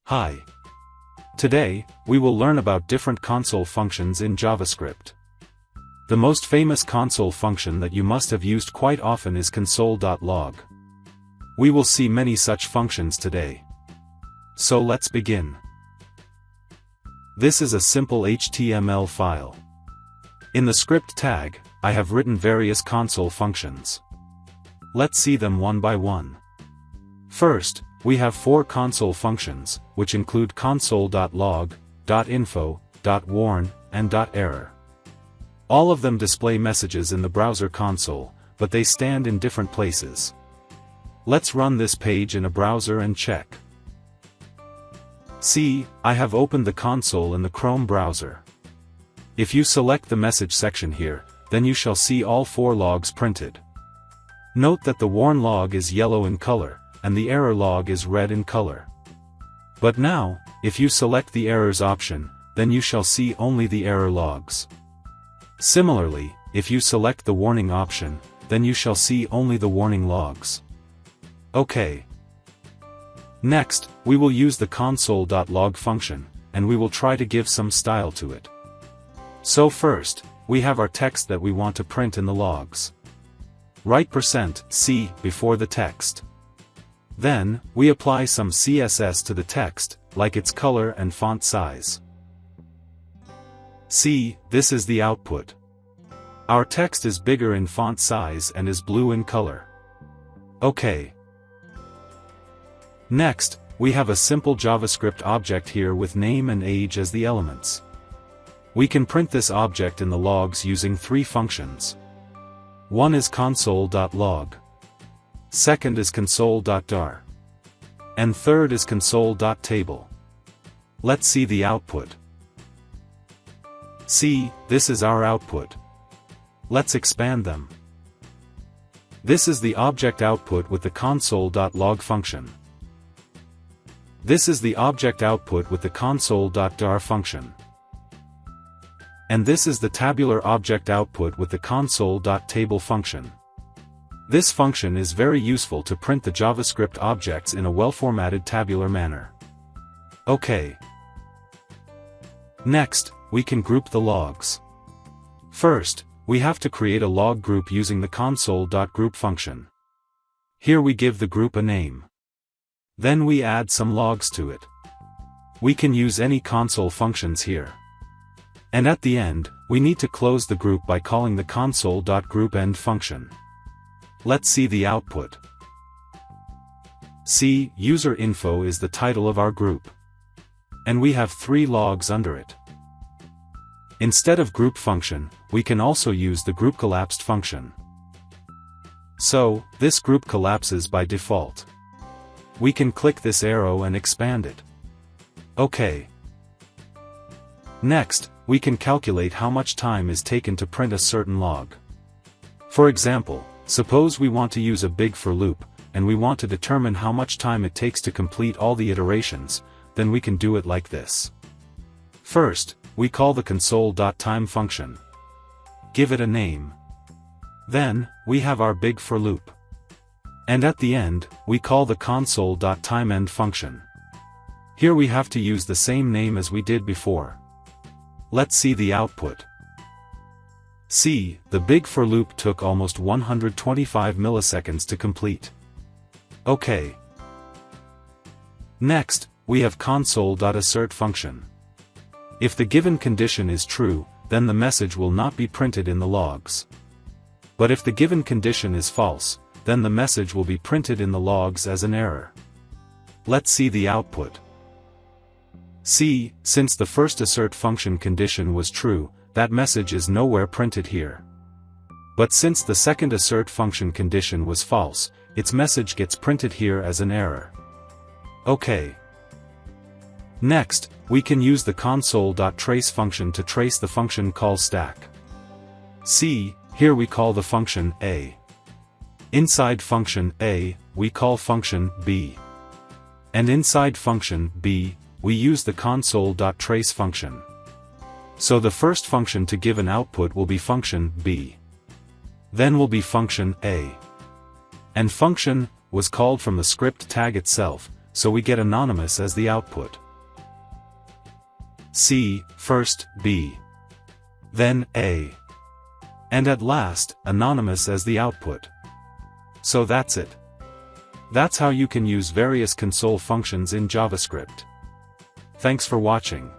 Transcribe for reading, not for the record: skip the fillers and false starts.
Hi. Today, we will learn about different console functions in JavaScript. The most famous console function that you must have used quite often is console.log. We will see many such functions today. So let's begin. This is a simple HTML file. In the script tag, I have written various console functions. Let's see them one by one. First, we have 4 console functions, which include console.log, .info, .warn, and .error. All of them display messages in the browser console, but they stand in different places. Let's run this page in a browser and check. See, I have opened the console in the Chrome browser. If you select the message section here, then you shall see all 4 logs printed. Note that the warn log is yellow in color, and the error log is red in color. But now, if you select the errors option, then you shall see only the error logs. Similarly, if you select the warning option, then you shall see only the warning logs. OK. Next, we will use the console.log function, and we will try to give some style to it. So first, we have our text that we want to print in the logs. Write %c before the text. Then, we apply some CSS to the text, like its color and font size. See, this is the output. Our text is bigger in font size and is blue in color. OK. Next, we have a simple JavaScript object here with name and age as the elements. We can print this object in the logs using 3 functions. One is console.log. Second is console.dir. And third is console.table. Let's see the output. See, this is our output. Let's expand them. This is the object output with the console.log function. This is the object output with the console.dir function. And this is the tabular object output with the console.table function. This function is very useful to print the JavaScript objects in a well-formatted tabular manner. OK. Next, we can group the logs. First, we have to create a log group using the console.group function. Here we give the group a name. Then we add some logs to it. We can use any console functions here. And at the end, we need to close the group by calling the console.groupEnd function. Let's see the output. See, user info is the title of our group. And we have 3 logs under it. Instead of group function, we can also use the groupCollapsed function. So, this group collapses by default. We can click this arrow and expand it. OK. Next, we can calculate how much time is taken to print a certain log. For example, suppose we want to use a big for loop, and we want to determine how much time it takes to complete all the iterations, then we can do it like this. First, we call the console.time function. Give it a name. Then, we have our big for loop. And at the end, we call the console.timeEnd function. Here we have to use the same name as we did before. Let's see the output. See, the big for loop took almost 125 milliseconds to complete. OK. Next, we have console.assert function. If the given condition is true, then the message will not be printed in the logs. But if the given condition is false, then the message will be printed in the logs as an error. Let's see the output. See, since the first assert function condition was true, that message is nowhere printed here. But since the second assert function condition was false, its message gets printed here as an error. OK. Next, we can use the console.trace function to trace the function call stack. See, here we call the function a. Inside function a, we call function b. And inside function b, we use the console.trace function. So the first function to give an output will be function b. Then will be function a. And function was called from the script tag itself, so we get anonymous as the output. C, first, B. Then, A. And at last, anonymous as the output. So that's it. That's how you can use various console functions in JavaScript. Thanks for watching.